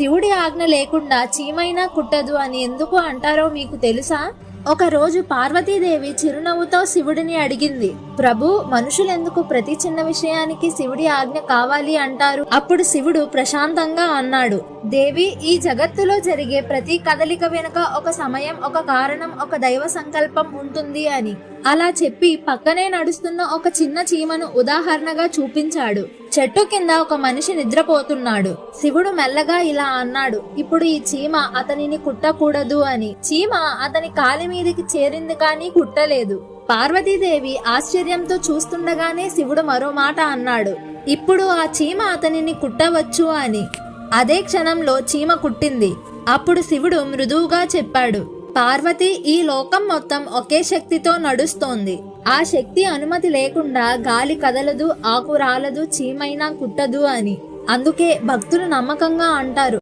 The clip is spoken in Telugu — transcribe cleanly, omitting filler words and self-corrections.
శివుడి ఆజ్ఞ లేకుండా చీమైనా కుట్టదు అని ఎందుకు అంటారో మీకు తెలుసా? ఒక రోజు పార్వతీదేవి చిరునవ్వుతో శివుడిని అడిగింది, ప్రభు, మనుషులెందుకు ప్రతి చిన్న విషయానికి శివుడి ఆజ్ఞ కావాలి అంటారు? అప్పుడు శివుడు ప్రశాంతంగా అన్నాడు, దేవి, ఈ జగత్తులో జరిగే ప్రతి కదలిక వెనుక ఒక సమయం, ఒక కారణం, ఒక దైవ సంకల్పం ఉంటుంది అని. అలా చెప్పి పక్కనే నడుస్తున్న ఒక చిన్న చీమను ఉదాహరణగా చూపించాడు. చెట్టు కింద ఒక మనిషి నిద్రపోతున్నాడు. శివుడు మెల్లగా ఇలా అన్నాడు, ఇప్పుడు ఈ చీమ అతనిని కుట్టకూడదు అని. చీమ అతని కాలి మీదికి చేరింది కానీ కుట్టలేదు. పార్వతీదేవి ఆశ్చర్యంతో చూస్తుండగానే శివుడు మరో మాట అన్నాడు, ఇప్పుడు ఆ చీమ అతనిని కుట్టవచ్చు అని. అదే క్షణంలో చీమ కుట్టింది. అప్పుడు శివుడు మృదువుగా చెప్పాడు, పార్వతి, ఈ లోకం మొత్తం ఒకే శక్తితో నడుస్తోంది. ఆ శక్తి అనుమతి లేకుండా గాలి కదలదు, ఆకు రాలదు, చీమైనా కుట్టదు అని. అందుకే భక్తులు నమ్మకంగా అంటారు,